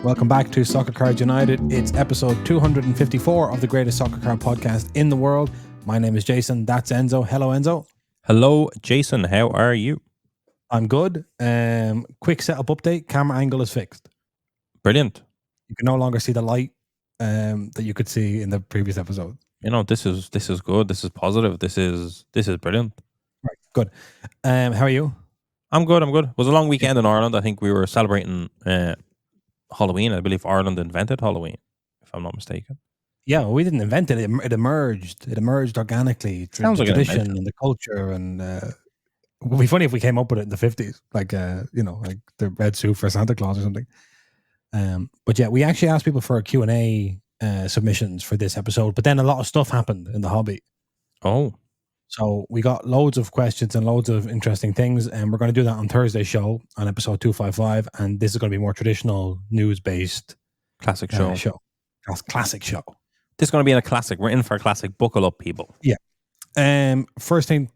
Welcome back to Soccer Cards United. It's episode 254 of the greatest soccer card podcast in the world. My name is Jason. That's Enzo. Hello, Enzo. Hello, Jason. How are you? I'm good. Quick setup update. Camera angle is fixed. Brilliant. You can no longer see the light that you could see in the previous episode. You know, this is good. This is positive. This is brilliant. Right. Good. How are you? I'm good. It was a long weekend in Ireland. I think we were celebrating Halloween. I believe Ireland invented Halloween, if I'm not mistaken. Yeah, well, we didn't invent it. It emerged. It emerged organically through Sounds the like tradition and the culture. And it would be funny if we came up with it in the 50s, like like the red suit for Santa Claus or something. But yeah, we actually asked people for a Q&A submissions for this episode, but then a lot of stuff happened in the hobby. Oh. So we got loads of questions and loads of interesting things, and we're going to do that on Thursday's show on episode 255, and this is going to be more traditional news-based classic show. Classic show. This is going to be in a classic. We're in for a classic. Buckle up, people. Yeah. First thing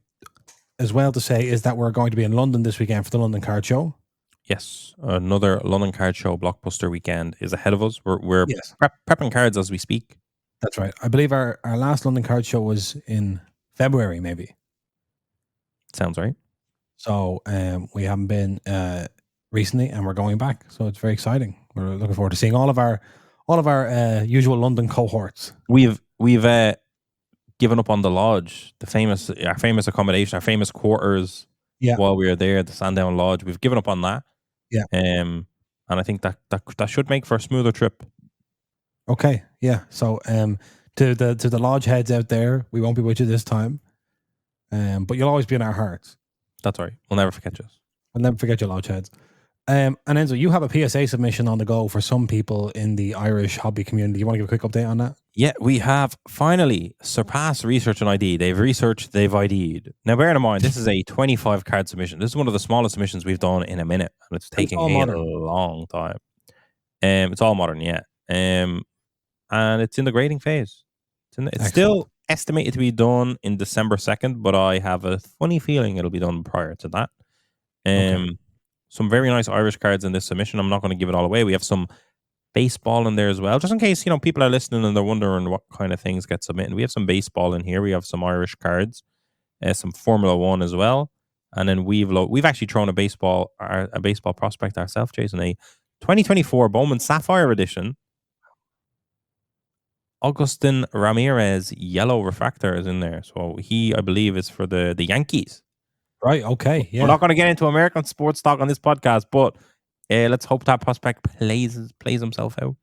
as well to say is that we're going to be in London this weekend for the London Card Show. Yes, another London Card Show blockbuster weekend is ahead of us. We're prepping cards as we speak. That's right. I believe our last London Card Show was in February, maybe. Sounds right. So we haven't been recently, and we're going back. So it's very exciting. We're looking forward to seeing all of our usual London cohorts. We've given up on the lodge, our famous accommodation, our famous quarters. Yeah. While we were there, the Sandown Lodge, we've given up on that. Yeah. And I think that should make for a smoother trip. Okay. Yeah. So to the lodge heads out there, we won't be with you this time. But you'll always be in our hearts. That's right. We'll never forget you. We'll never forget your lodge heads. And Enzo, you have a PSA submission on the go for some people in the Irish hobby community. You want to give a quick update on that? Yeah, we have finally surpassed research and ID. They've researched, they've ID'd. Now, bear in mind, this is a 25 card submission. This is one of the smallest submissions we've done in a minute, and it's taking a long time. It's all modern, yeah. And it's in the grading phase. It's still estimated to be done in December 2nd, but I have a funny feeling it'll be done prior to that. Some very nice Irish cards in this submission. I'm not going to give it all away. We have some baseball in there as well, just in case people are listening and they're wondering what kind of things get submitted. We have some baseball in here. We have some Irish cards, some Formula One as well, and then we've actually thrown a baseball prospect ourselves, Jason, a 2024 Bowman Sapphire Edition. Augustin Ramirez yellow refractor is in there, so he, I believe, is for the Yankees. Right. Okay. Yeah. We're not going to get into American sports talk on this podcast, but let's hope that prospect plays himself out.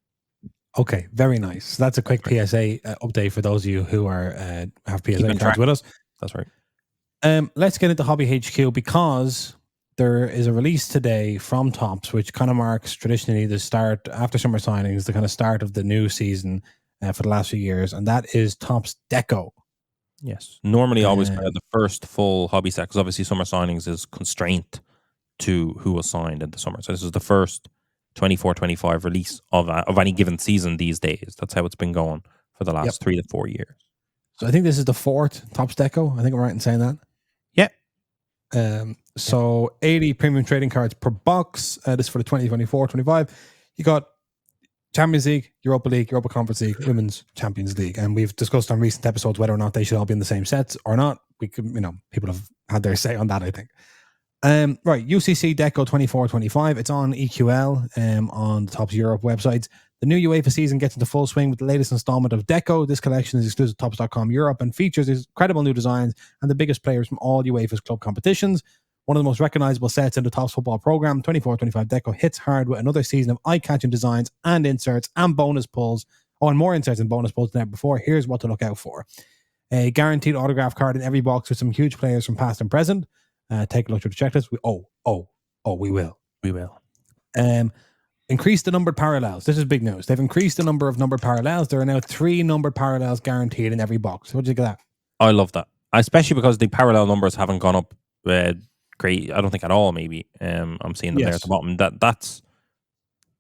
Okay. Very nice. So that's a quick PSA update for those of you who are have PSA cards with us. That's right. Let's get into Hobby HQ, because there is a release today from Topps, which kind of marks traditionally the start after summer signings, the kind of start of the new season for the last few years, and that is Topps Deco. Yes, normally always the first full hobby set, because obviously summer signings is constrained to who was signed in the summer. So this is the first 24-25 release of any given season these days. That's how it's been going for the last 3 to 4 years. So I think this is the 4th Topps Deco. I think I'm right in saying that. Yeah. So 80 premium trading cards per box. This is for the 2024-25. You got Champions League, Europa League, Europa Conference League, Women's Champions League, and we've discussed on recent episodes whether or not they should all be in the same sets or not. We could, people have had their say on that, I think. Right, UCC Deco 24-25. It's on EQL on the Topps Europe websites. The new UEFA season gets into full swing with the latest installment of Deco. This collection is exclusive to Topps.com Europe and features incredible new designs and the biggest players from all UEFA's club competitions. One of the most recognizable sets in the Topps football program, 24-25 Deco hits hard with another season of eye-catching designs and inserts and bonus pulls. Oh, and more inserts and bonus pulls than ever before. Here's what to look out for. A guaranteed autograph card in every box with some huge players from past and present. Take a look at the checklist. We will. We will. Increase the numbered parallels. This is big news. They've increased the number of numbered parallels. There are now 3 numbered parallels guaranteed in every box. What do you think of that? I love that. Especially because the parallel numbers haven't gone up great. I don't think at all, maybe. I'm seeing them there at the bottom.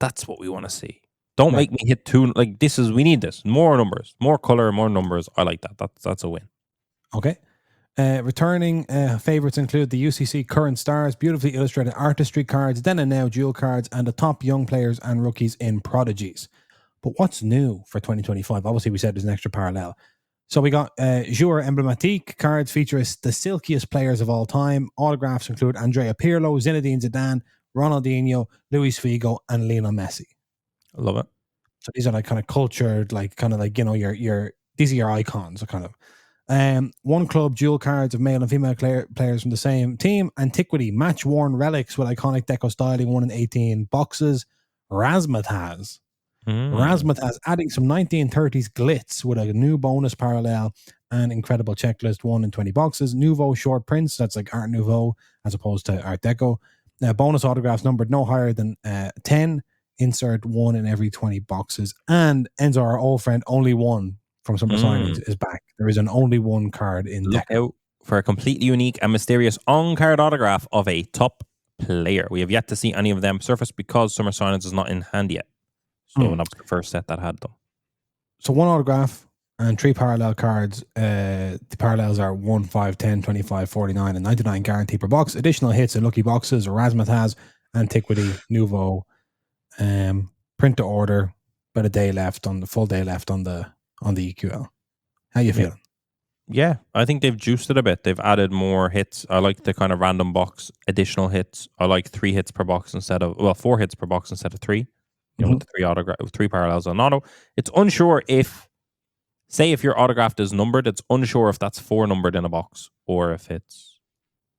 That's what we want to see. Don't make me hit 2. We need this. More numbers. More color, more numbers. I like that. That's a win. Okay. Returning favorites include the UCC Current Stars, beautifully illustrated artistry cards, then and now dual cards, and the top young players and rookies in Prodigies. But what's new for 2025? Obviously, we said there's an extra parallel. So we got Joueur Emblematique cards feature the silkiest players of all time. Autographs include Andrea Pirlo, Zinedine Zidane, Ronaldinho, Luis Figo, and Lionel Messi. I love it. So these are like kind of cultured, like kind of like, you know, your these are your icons, kind of. One club dual cards of male and female players from the same team. Antiquity match worn relics with iconic Deco styling, 1 in 18 boxes. Razzmatazz. Razzmatazz adding some 1930s glitz with a new bonus parallel and incredible checklist, 1 in 20 boxes. Nouveau short prints, that's like Art Nouveau as opposed to Art Deco. Bonus autographs numbered no higher than 10. Insert 1 in every 20 boxes. And Enzo, our old friend, only one from Summer Signings is back. There is an only one card in Look Deco. out for a completely unique and mysterious on-card autograph of a top player. We have yet to see any of them surface because Summer Signings is not in hand yet. So that was the first set that had them. So 1 autograph and 3 parallel cards. The parallels are 1, 5, 10, 25, 49, and 99 guarantee per box. Additional hits in lucky boxes: Razzmatazz, Antiquity, Nouveau, print to order. About a day left on the full day left on the EQL. How you feeling? Yeah, I think they've juiced it a bit. They've added more hits. I like the kind of random box additional hits. I like 3 hits per box instead of 4 hits per box instead of 3. You know, with the 3 parallels on auto. It's unsure if, say, if your autograph is numbered, it's unsure if that's 4 numbered in a box or if it's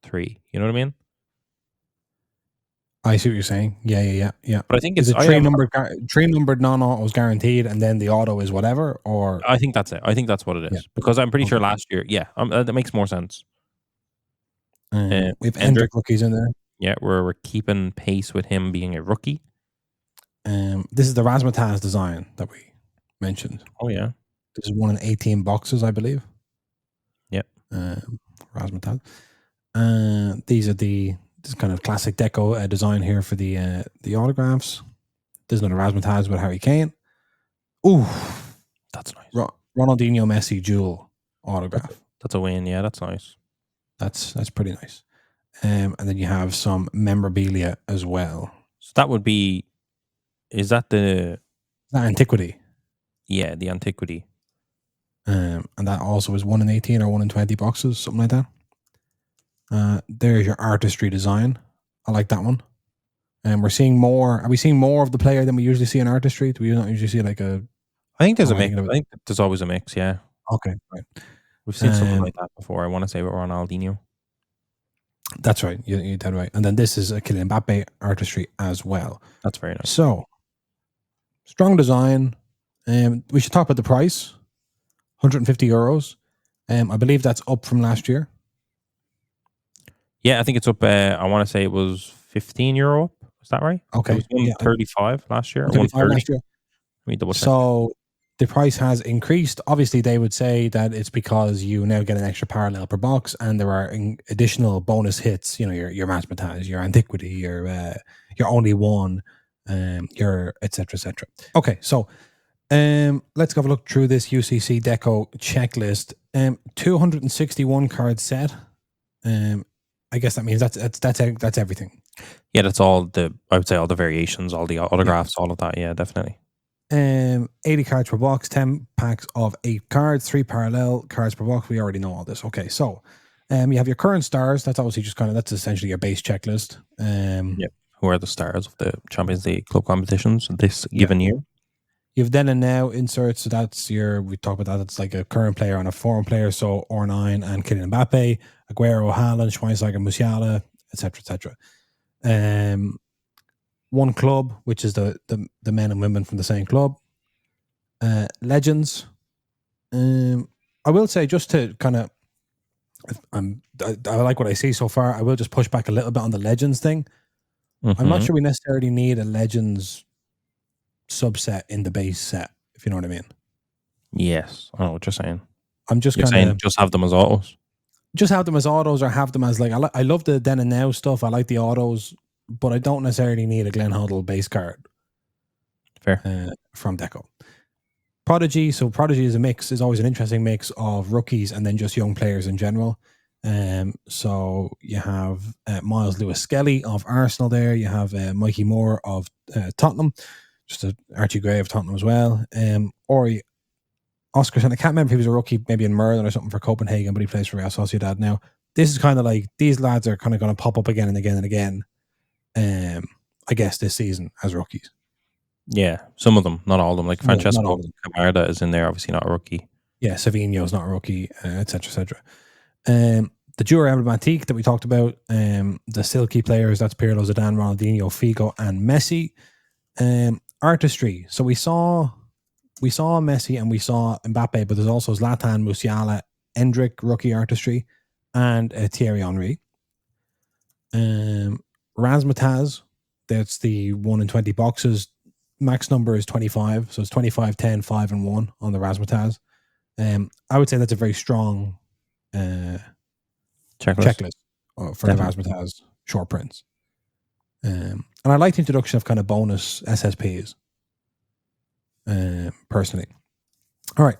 3. You know what I mean? I see what you're saying. Yeah. But I think is it's it 3 numbered non-auto is guaranteed, and then the auto is whatever. Or I think that's it. I think that's what it is because I'm pretty sure last year. Yeah, that makes more sense. We've Hendrick rookies in there. Yeah, we're keeping pace with him being a rookie. This is the Razzmatazz design that we mentioned. Oh yeah, this is 1 in 18 boxes, I believe. Yep. Razzmatazz. These are this kind of classic Deco design here for the autographs. There's another Razzmatazz with Harry Kane. Ooh, that's nice. Ronaldinho Messi dual autograph. That's a win. Yeah, that's nice. That's pretty nice. And then you have some memorabilia as well. So that would be. Is that the Antiquity? Yeah, the Antiquity. And that also is 1 in 18 or 1 in 20 boxes, something like that. There's your artistry design. I like that one. And we're seeing more. Are we seeing more of the player than we usually see in artistry? Do we not usually see like a? I think there's a mix. I think there's always a mix. Yeah. Okay. Right. We've seen something like that before. I want to say with Ronaldinho. That's right. You're dead right. And then this is a Kylian Mbappe artistry as well. That's very nice. So strong design. We should talk about the price. €150. I believe that's up from last year. Yeah, I think it's up. I want to say it was €15. Is that right? Okay. It was 135 last year. 130 last year. Let me double check. So the price has increased. Obviously, they would say that it's because you now get an extra parallel per box, and there are additional bonus hits. You know, your Razzmatazz, your Antiquity, your Only One, your etc. etc. Okay, so let's have a look through this UCC Deco checklist. 261 card set. I guess that means that's everything. Yeah, that's all I would say all the variations, all the autographs, all of that. Yeah, definitely. 80 cards per box, 10 packs of 8 cards, 3 parallel cards per box. We already know all this. Okay, so you have your current stars. That's obviously just that's essentially your base checklist. Who are the stars of the Champions League club competitions this given year? You've then and now inserts. So that's we talk about that. It's like a current player and a foreign player. So R9 and Kylian Mbappe, Aguero, Haaland, Schweinsteiger, Musiala, etc. One club, which is the men and women from the same club. Legends. I will say, just to kind of, I like what I see so far. I will just push back a little bit on the Legends thing. I'm not sure we necessarily need a Legends subset in the base set, if you know what I mean. Yes, I know what you're saying. I'm just saying just have them as autos. Just have them as autos, or have them as like I love the then and now stuff. I like the autos, but I don't necessarily need a Glenn Hoddle base card. Fair. From Deco. Prodigy. So Prodigy is always an interesting mix of rookies and then just young players in general. So you have Miles Lewis-Skelly of Arsenal there. You have Mikey Moore of Tottenham. Just Archie Gray of Tottenham as well. Ori Oscarson, I can't remember if he was a rookie maybe in Merlin or something for Copenhagen, but he plays for Real Sociedad now. This is kind of like, these lads are kind of going to pop up again and again and again, I guess, this season as rookies. Yeah, some of them, not all of them. Like Francesco Camarda is in there, obviously not a rookie. Yeah, Savinho's not a rookie, etc., etc. The Jura Emblematique that we talked about, the Silky players, that's Pirlo, Zidane, Ronaldinho, Figo, and Messi. Artistry. So we saw Messi and we saw Mbappe, but there's also Zlatan, Musiala, Endrick, rookie artistry, and Thierry Henry. Razzmatazz, that's the 1 in 20 boxes. Max number is 25, so it's 25, 10, 5, and 1 on the Razzmatazz. I would say that's a very strong checklist for the Razzmatazz short prints. And I like the introduction of kind of bonus SSPs, personally. All right.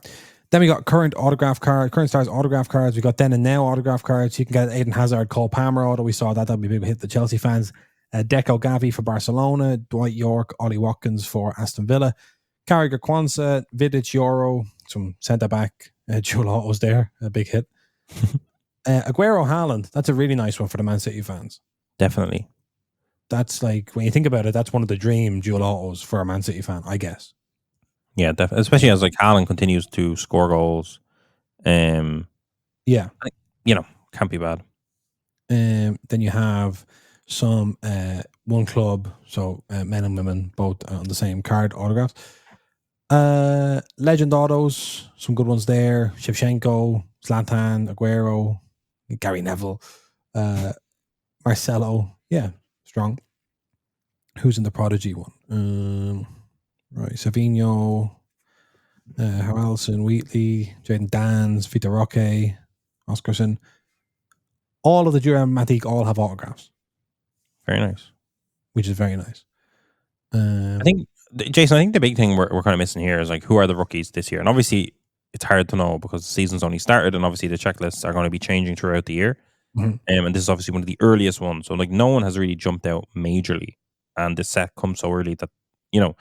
Then we got current stars autograph cards. We got then and now autograph cards. You can get Eden Hazard, Cole Palmer auto. We saw that. That'll be a big hit the Chelsea fans. Deco Gavi for Barcelona. Dwight York, Ollie Watkins for Aston Villa. Carragher Kwanzaa, Vidic Euro, some centre back. Joel Otto's there. A big hit. Aguero Haaland. That's a really nice one for the Man City fans. Definitely. That's like, when you think about it, that's one of the dream Joel Otto's for a Man City fan, I guess. Yeah, definitely. Especially as like Haaland continues to score goals. Yeah. You know, can't be bad. Then you have some one club, so men and women both on the same card autographs. Legend autos, some good ones there. Shevchenko, Zlatan, Aguero, Gary Neville, Marcelo. Yeah, strong. Who's in the Prodigy one? Right, Savinho, Haralson, Wheatley, Jaden Dans, Vitor Roque, Oscarson. All of the Duramatic all have autographs. Very nice. Which is very nice. I think, Jason, I think the big thing we're kind of missing here is like, who are the rookies this year? And obviously, it's hard to know because the season's only started, and obviously the checklists are going to be changing throughout the year. Mm-hmm. And this is obviously one of the earliest ones. So like, no one has really jumped out majorly. And this set comes so early that, you know,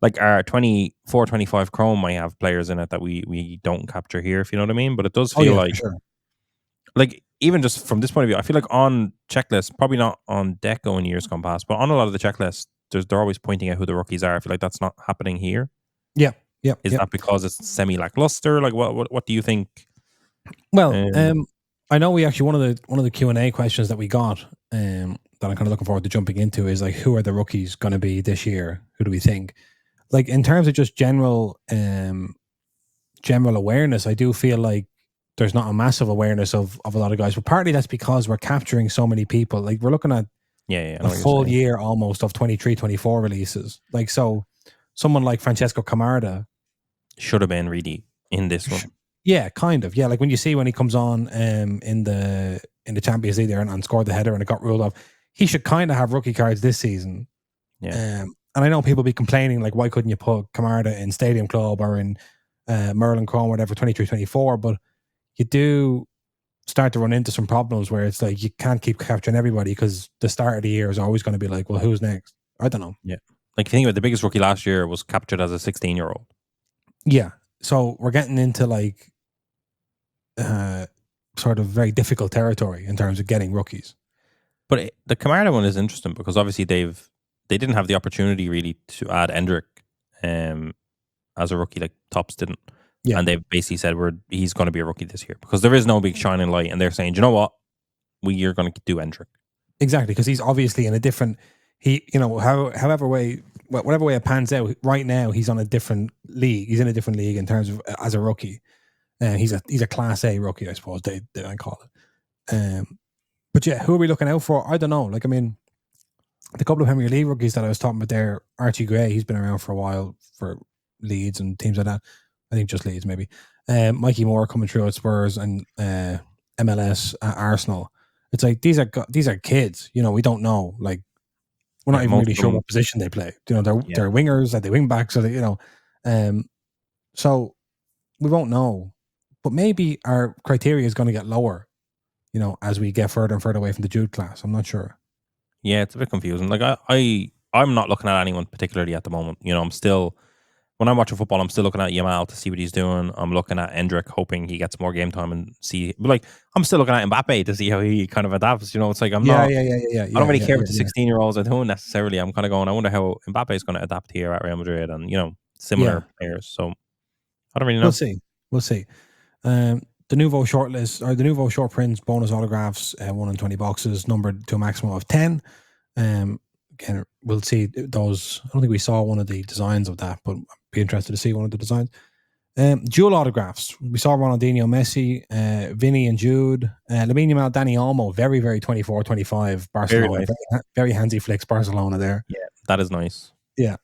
like our 24, 25 Chrome might have players in it that we don't capture here, if you know what I mean. But it does feel like, sure. Like, even just from this point of view, I feel like on checklists, probably not on Deco in years gone past, but on a lot of the checklists, they're always pointing out who the rookies are. I feel like that's not happening here. Yeah. Is that because it's semi-lackluster? Like, what do you think? Well, I know we actually one of the Q&A questions that we got that I'm kind of looking forward to jumping into is like, who are the rookies going to be this year? Who do we think? Like, in terms of just general awareness, I do feel like there's not a massive awareness of a lot of guys, but partly that's because we're capturing so many people. Like, we're looking at a full year almost of 23, 24 releases. Like, so someone like Francesco Camarda should have been really in this one. Yeah, kind of. Yeah, like when you see when he comes on in the Champions League there and scored the header and it got ruled off, he should kind of have rookie cards this season. Yeah. And I know people be complaining, like, why couldn't you put Camarda in Stadium Club or in Merlin Chrome, whatever, 23, 24, but you do start to run into some problems where it's like you can't keep capturing everybody because the start of the year is always going to be like, well, who's next? I don't know. Yeah. Like, if you think about it, the biggest rookie last year was captured as a 16-year-old. Yeah. So we're getting into like sort of very difficult territory in terms of getting rookies. But the Camarda one is interesting because obviously they didn't have the opportunity really to add Endrick as a rookie, like Tops didn't. Yeah. And they basically said he's going to be a rookie this year because there is no big shining light, and they're saying, you know what, we're going to do Endrick. Exactly, because he's obviously in a different. Whatever way it pans out, right now he's on a different league. He's in a different league in terms of as a rookie. He's a Class A rookie, I suppose they call it. But yeah, who are we looking out for? I don't know. Like, I mean, the couple of Premier League rookies that I was talking about there, Archie Gray, he's been around for a while for Leeds and teams like that. I think just Leeds, maybe. Mikey Moore coming through at Spurs and MLS at Arsenal. It's like these are kids. You know, we don't know. Like, we're not even really sure what position they play. You know, they're wingers, are they wing backs? Are they, you know? So we won't know. But maybe our criteria is going to get lower as we get further and further away from the Jude class. I'm not sure. Yeah, it's a bit confusing. Like I'm not looking at anyone particularly at the moment. I'm still, when I'm watching football, I'm still looking at Yamal to see what he's doing. I'm looking at Endrick, hoping he gets more game time and see. Like, I'm still looking at Mbappe to see how he kind of adapts. It's like I'm not. I don't really care what the 16-year-olds are doing necessarily. I'm kind of going, I wonder how Mbappe is going to adapt here at Real Madrid and similar players. So I don't really know. We'll see. The Nouveau shortlist or the Nouveau short prints bonus autographs, 1 in 20 boxes, numbered to a maximum of 10. Again, we'll see those. I don't think we saw one of the designs of that, but I'd be interested to see one of the designs. Dual autographs. We saw Ronaldinho, Messi, Vinny and Jude, Lamine Yamal, Dani Olmo, very, very 24-25 Barcelona. Very, nice. Very handsy flicks Barcelona there. Yeah, that is nice. Yeah.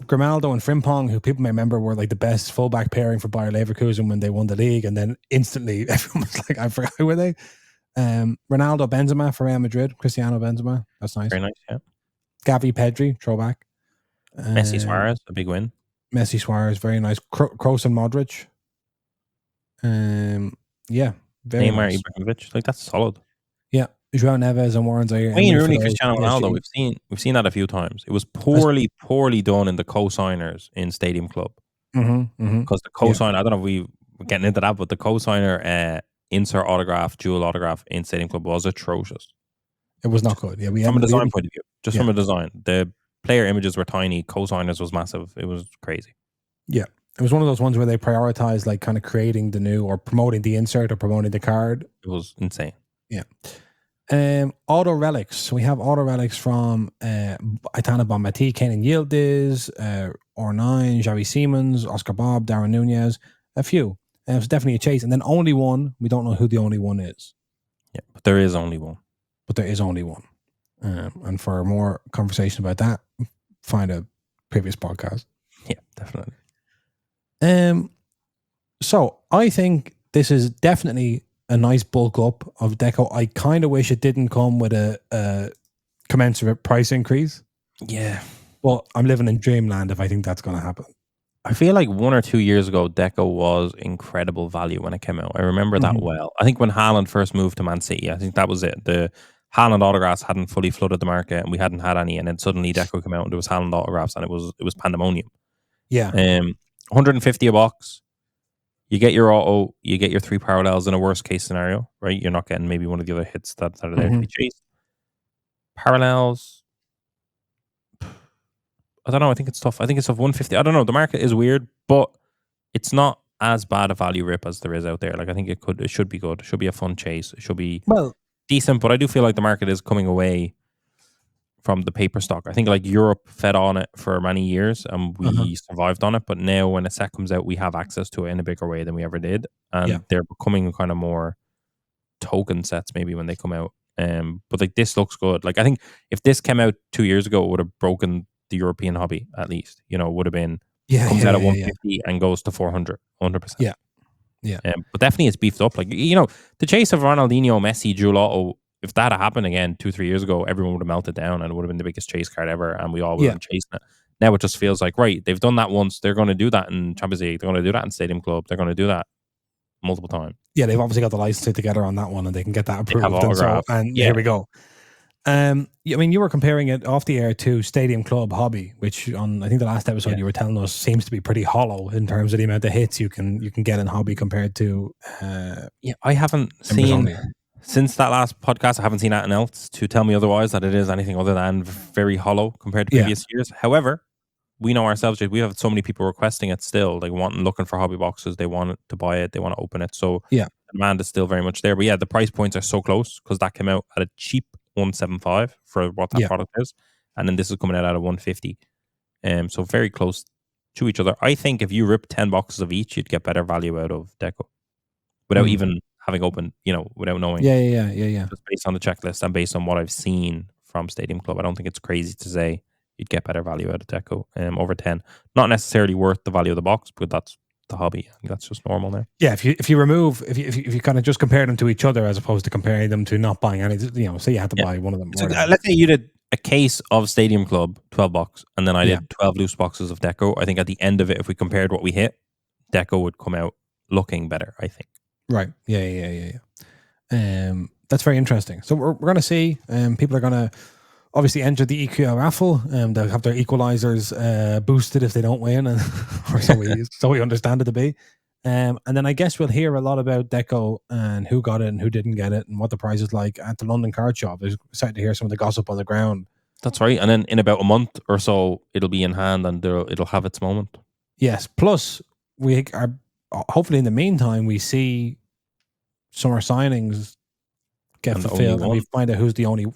Grimaldo and Frimpong, who people may remember were like the best fullback pairing for Bayer Leverkusen when they won the league, and then instantly everyone was like, I forgot who were they. Ronaldo, Benzema for Real Madrid, Cristiano Benzema, that's nice. Very nice, yeah. Gavi, Pedri, throwback. Messi, Suarez, a big win. Messi, Suarez, very nice. Kroos and Modric. Yeah, very Neymar, nice. Ibrahimovic, like that's solid. Yeah, João Neves and Warren Zaire. Wayne Rooney, Cristiano Ronaldo. We've seen that a few times. It was poorly done in the co-signers in Stadium Club. Because the co-signer, I don't know if we're getting into that, but the co-signer insert autograph, dual autograph in Stadium Club was atrocious. It was not good. Yeah, from a design point of view, from a design, the player images were tiny. Co-signers was massive. It was crazy. Yeah. It was one of those ones where they prioritized like kind of creating the new or promoting the insert or promoting the card. It was insane. Yeah. Auto relics. We have auto relics from Aitana Bonmati, Kenan Yildiz, R9, Xavi Simons, Oscar Bob, Darren Nunez, a few. It was definitely a chase. And then only one. We don't know who the only one is. Yeah, but there is only one. And for more conversation about that, find a previous podcast. Yeah, definitely. So I think this is definitely a nice bulk up of Deco. I kind of wish it didn't come with a commensurate price increase. Yeah. Well, I'm living in dreamland if I think that's going to happen. I feel like 1 or 2 years ago, Deco was incredible value when it came out. I remember that well. I think when Haaland first moved to Man City, I think that was it. The Haaland autographs hadn't fully flooded the market and we hadn't had any. And then suddenly Deco came out and there was Haaland autographs and it was pandemonium. Yeah. 150 a box. You get your auto, you get your 3 parallels in a worst case scenario, right? You're not getting maybe one of the other hits that are there to be chased. Parallels. I don't know. I think it's tough. I think it's tough. 150. I don't know. The market is weird, but it's not as bad a value rip as there is out there. Like I think it should be good. It should be a fun chase. It should be decent, but I do feel like the market is coming away from the paper stock. I think like Europe fed on it for many years and we survived on it, but now when a set comes out, we have access to it in a bigger way than we ever did. And they're becoming kind of more token sets maybe when they come out. But like this looks good. Like I think if this came out 2 years ago, it would have broken the European hobby at least. It would have been comes out at 150 and goes to 400, 100%. Yeah. But definitely it's beefed up. Like the chase of Ronaldinho, Messi, Jude Law, if that had happened again 2-3 years ago, everyone would have melted down and it would have been the biggest chase card ever, and we all would have been chasing it. Now it just feels like, right, they've done that once, they're going to do that in Champions League, they're going to do that in Stadium Club, they're going to do that multiple times. Yeah, they've obviously got the licensing together on that one and they can get that approved. Here we go. I mean, you were comparing it off the air to Stadium Club Hobby, which on I think the last episode you were telling us seems to be pretty hollow in terms of the amount of hits you can get in Hobby compared to. I haven't seen since that last podcast. I haven't seen anything else to tell me otherwise that it is anything other than very hollow compared to previous years. However, we know ourselves, we have so many people requesting it still, like looking for hobby boxes. They want to buy it, they want to open it. So the demand is still very much there. But the price points are so close because that came out at a cheap 175 for what that product is, and then this is coming out at a 150. So very close to each other. I think if you rip 10 boxes of each, you'd get better value out of Deco without even having opened, without knowing. Just based on the checklist and based on what I've seen from Stadium Club, I don't think it's crazy to say you'd get better value out of Deco over 10. Not necessarily worth the value of the box, but that's the hobby. I think that's just normal now. Yeah, if you kind of just compare them to each other as opposed to comparing them to not buying any, say you had to buy one of them. So, let's say you did a case of Stadium Club 12 bucks, and then I did 12 loose boxes of Deco. I think at the end of it, if we compared what we hit, Deco would come out looking better, I think. Right. Yeah. That's very interesting. So we're going to see. People are going to obviously enter the EQL raffle. They'll have their equalizers boosted if they don't win, or so we understand it to be. And then I guess we'll hear a lot about Deco and who got it and who didn't get it and what the price is like at the London card shop. We're excited to hear some of the gossip on the ground. That's right. And then in about a month or so, it'll be in hand and it'll have its moment. Yes. Plus, we are hopefully in the meantime we see summer signings get fulfilled, and we find out who's the only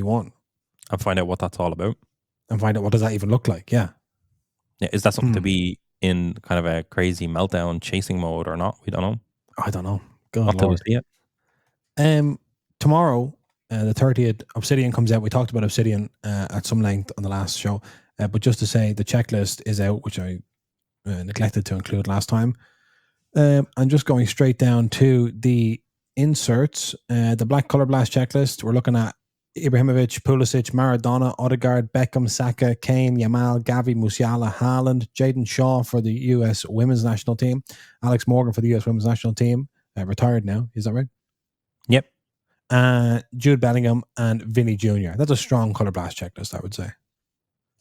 one, and find out what that's all about, and find out what does that even look like. Yeah. Is that something to be in kind of a crazy meltdown chasing mode or not? We don't know. I don't know. God, not till we see it. Tomorrow, the 30th, Obsidian comes out. We talked about Obsidian at some length on the last show, but just to say the checklist is out, which I neglected to include last time. And just going straight down to the inserts, the Black Color Blast checklist. We're looking at Ibrahimovic, Pulisic, Maradona, Odegaard, Beckham, Saka, Kane, Yamal, Gavi, Musiala, Haaland, Jadon Shaw for the US Women's National Team, Alex Morgan for the US Women's National Team, retired now. Is that right? Yep. Jude Bellingham and Vinny Jr. That's a strong Color Blast checklist, I would say.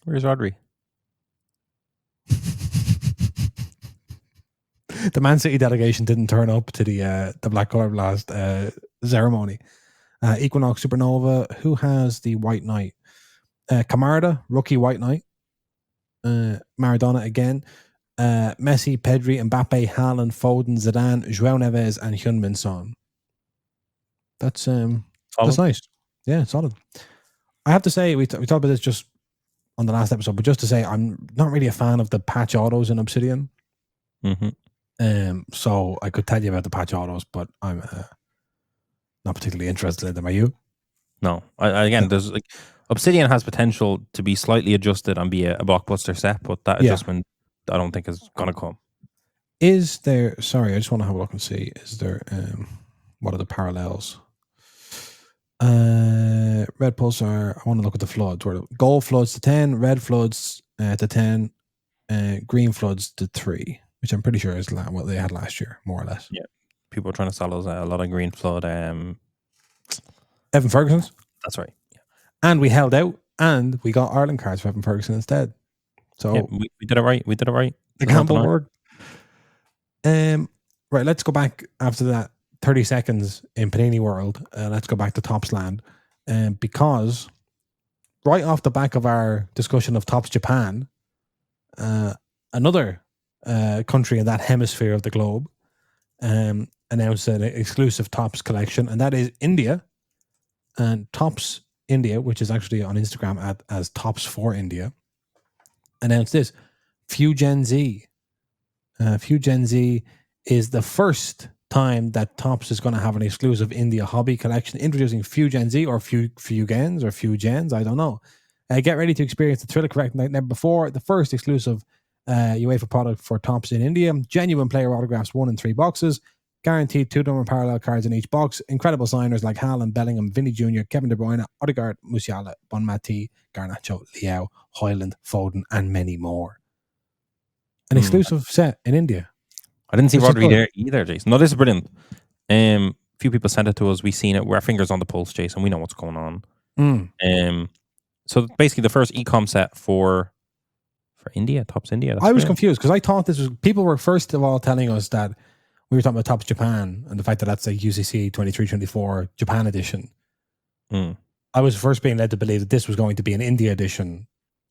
Where's Rodri? The Man City delegation didn't turn up to the Black Color Blast ceremony. Equinox Supernova, who has the White Knight? Camarda, rookie White Knight. Maradona again. Messi, Pedri, Mbappe, Haaland, Foden, Zidane, João Neves, and Heung-min Son. That's nice. Yeah, solid. I have to say, we talked about this just on the last episode, but just to say, I'm not really a fan of the patch autos in Obsidian. Mm-hmm. So I could tell you about the patch autos, but I'm not particularly interested in them. Are you? No. There's like Obsidian has potential to be slightly adjusted and be a blockbuster set, but that adjustment I don't think is going to come. Is there? Sorry, I just want to have a look and see. Is there? What are the parallels? Red Pulsar. I want to look at the floods. Where gold floods to 10, red floods to 10, green floods to 3, which I'm pretty sure is what they had last year, more or less. Yeah, people are trying to sell us a lot of green flood. Evan Ferguson's. That's right. Yeah. And we held out, and we got Ireland cards for Evan Ferguson instead. So we did it right. We did it right. The gamble worked. Right, let's go back after that 30 seconds in Panini World. Let's go back to Topps Land. Because right off the back of our discussion of Topps Japan, another country in that hemisphere of the globe announced an exclusive Topps collection, and that is India. And Topps India, which is actually on Instagram as Topps for India, announced this. Fugen Z. Fugen Z is the first time that Topps is going to have an exclusive India hobby collection, introducing Fugen Z or Fugens, I don't know. Get ready to experience the thrill of correct like never before. The first exclusive UEFA product for Topps in India. Genuine player autographs, 1 in 3 boxes. Guaranteed 2 number parallel cards in each box. Incredible signers like Haaland, Bellingham, Vinny Jr., Kevin De Bruyne, Odegaard, Musiala, Bonmati, Garnacho, Liao, Hoyland, Foden, and many more. An exclusive set in India. I didn't see Rodri there either, Jason. No, this is brilliant. Few people sent it to us. We've seen it. We're fingers on the pulse, Jason. We know what's going on. So basically the first e-com set for India, Topps India. I was confused because I thought this was, people were first of all telling us that we were talking about Topps Japan and the fact that that's a UCC 23-24 Japan edition. I was first being led to believe that this was going to be an India edition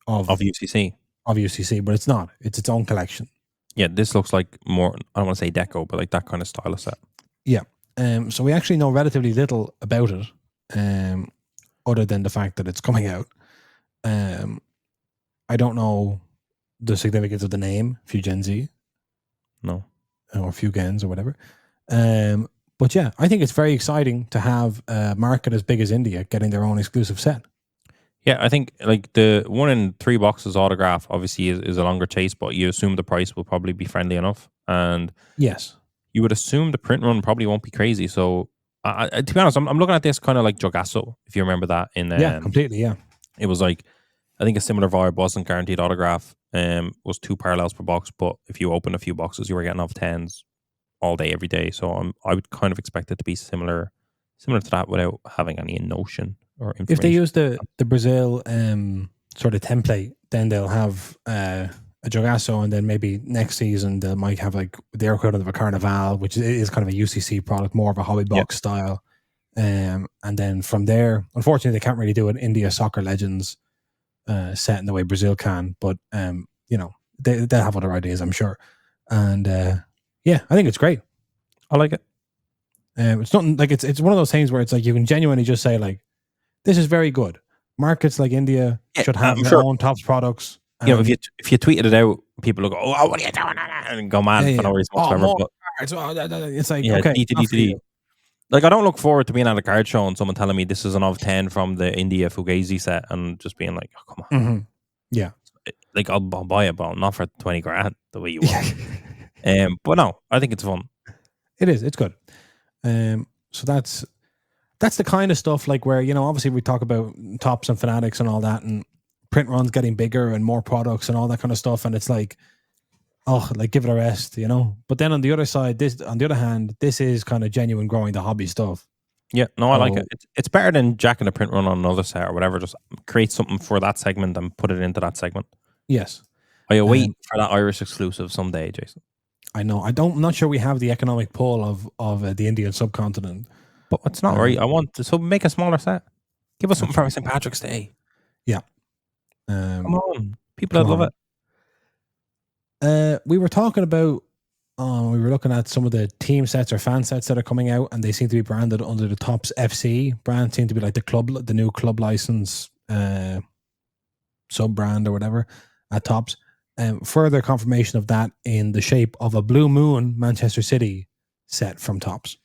of UCC. Of UCC, but it's not. It's its own collection. Yeah, this looks like more, I don't want to say Deco, but like that kind of style of set. Yeah. So we actually know relatively little about it, other than the fact that it's coming out. I don't know the significance of the name, Fugenzi. No. Or Fugens or whatever. But yeah, I think it's very exciting to have a market as big as India getting their own exclusive set. Yeah, I think like the 1 in 3 boxes autograph obviously is a longer chase, but you assume the price will probably be friendly enough. And yes, you would assume the print run probably won't be crazy. So to be honest, I'm looking at this kind of like Jogasso, if you remember that. Yeah, completely, yeah. It was like, I think a similar vibe, wasn't guaranteed autograph, was 2 parallels per box, but if you open a few boxes, you were getting off 10s all day, every day. So I would kind of expect it to be similar Similar to that without having any notion or information. If they use the Brazil sort of template, then they'll have a Jogasso, and then maybe next season they might have like their equivalent of a Carnival, which is kind of a UCC product, more of a hobby box style. And then from there, unfortunately, they can't really do an India Soccer Legends set in the way Brazil can, but they'll have other ideas, I'm sure. And I think it's great. I like it. It's not like it's one of those things where it's like you can genuinely just say like, this is very good. Markets like India should have their own Topps products. If you tweeted it out, people will go, "Oh, what are you doing?" and go mad for no reason whatsoever. It's like okay. Like I don't look forward to being at a card show and someone telling me this is an of 10 from the India Fugazi set and just being like, "Oh, come on." Mm-hmm. Yeah, like I'll buy it, but not for 20 grand the way you want. But no, I think it's fun. It is. It's good. So that's the kind of stuff like where, obviously we talk about Topps and Fanatics and all that, and print runs getting bigger and more products and all that kind of stuff. And it's like, oh, like give it a rest, But then on the other side, this is kind of genuine growing the hobby stuff. Yeah, no, I like it. It's better than jacking a print run on another set or whatever. Just create something for that segment and put it into that segment. Yes. Are you waiting for that Irish exclusive someday, Jason? I know. I'm not sure we have the economic pull of the Indian subcontinent. But it's not right. I want to make a smaller set. Give us something for St. Patrick's Day. Yeah. Come on. People would love it. We were talking about, we were looking at some of the team sets or fan sets that are coming out, and they seem to be branded under the Topps FC brand. Seem to be like the new club license sub brand or whatever at Topps. Further confirmation of that in the shape of a Blue Moon Manchester City set from Topps.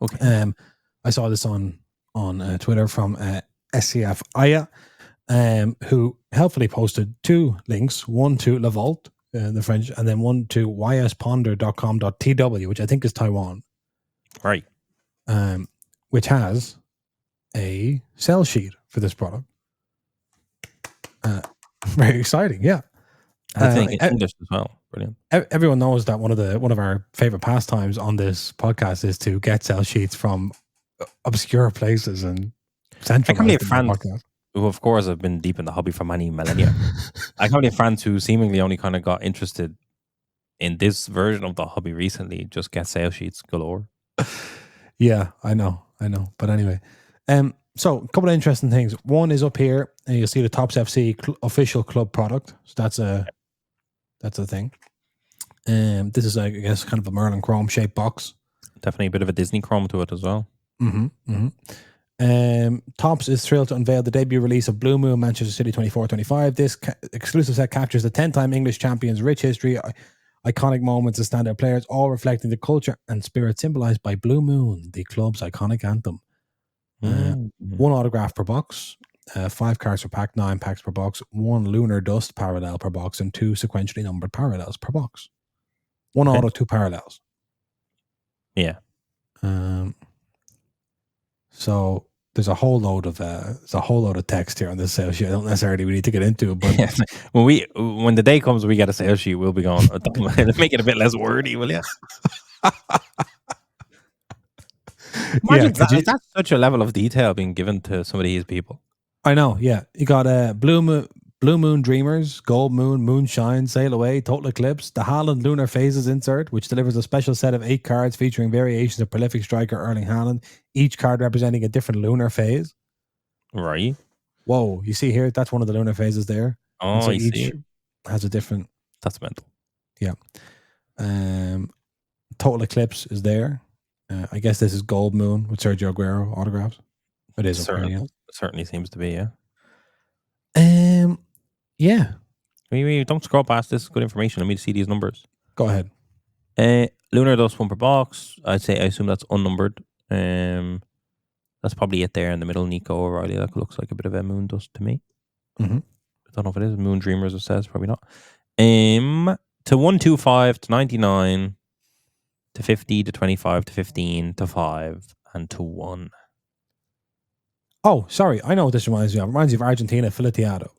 Okay. I saw this on Twitter from SC Utd, who helpfully posted 2 links, one to La Vault, the French, and then one to ysponder.com.tw, which I think is Taiwan. Right. Which has a sell sheet for this product. Very exciting, yeah. I think it's English as well. Brilliant. Everyone knows that one of our favorite pastimes on this podcast is to get sell sheets from obscure places and central. I have friends who, of course, have been deep in the hobby for many millennia. I have friends who seemingly only kind of got interested in this version of the hobby recently. Just get sale sheets galore. Yeah, I know. But anyway, so a couple of interesting things. One is up here, and you'll see the Topps FC official club product. So that's a thing. This is, I guess, kind of a Merlin Chrome shaped box. Definitely a bit of a Disney Chrome to it as well. Topps is thrilled to unveil the debut release of Blue Moon Manchester City 24-25. This exclusive set captures the 10-time English champions' rich history, iconic moments, and standout players, all reflecting the culture and spirit symbolized by Blue Moon, the club's iconic anthem. 1 autograph per box, 5 cards per pack, 9 packs per box, 1 lunar dust parallel per box, and 2 sequentially numbered parallels per box. 1 auto, 2 parallels. Yeah. So there's a whole load of text here on this sales sheet. I don't necessarily we need to get into it, but when the day comes we get a sales sheet, we'll be going make it a bit less wordy, will you? Imagine that's such a level of detail being given to some of these people. I know, yeah. You got Blue Moon Dreamers, Gold Moon, Moonshine, Sail Away, Total Eclipse, the Haaland Lunar Phases insert, which delivers a special set of 8 cards featuring variations of prolific striker Erling Haaland, each card representing a different lunar phase. Right. Whoa, you see here, that's one of the lunar phases there. Oh, so I see. Has a different... That's mental. Yeah. Total Eclipse is there. I guess this is Gold Moon with Sergio Aguero autographs. It is certainly seems to be, yeah. Yeah. Wait, don't scroll past this. Good information. Let me see these numbers. Go ahead. Lunar dust 1 per box. I assume that's unnumbered. That's probably it there in the middle. Nico O'Reilly. That looks like a bit of a moon dust to me. Mm-hmm. I don't know if it is Moon Dreamers. It says probably not. To 125 to 99 to 50 to 25 to 15 to 5 and to 1. Oh, sorry. I know what this reminds me of. It reminds me of Argentina Fileteado.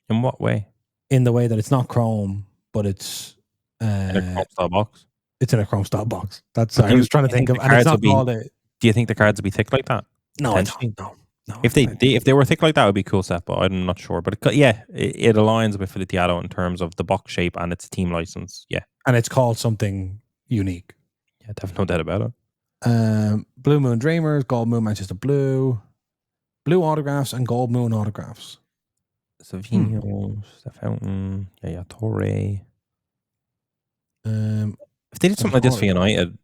In what way? In the way that it's not chrome, but it's in a chrome style box. It's in a chrome style box. That's I was trying to think of, and it's not called a. Do you think the cards would be thick like that? No, I don't. No. If they were thick like that, it would be a cool set, but I'm not sure. But it aligns with Filetiado in terms of the box shape and its team license. Yeah, and it's called something unique. Yeah, there's no doubt about it. Blue Moon Dreamers, Gold Moon Manchester Blue autographs, and Gold Moon autographs. Savinho, Fountain, yeah, Torre. If they did something like this for United,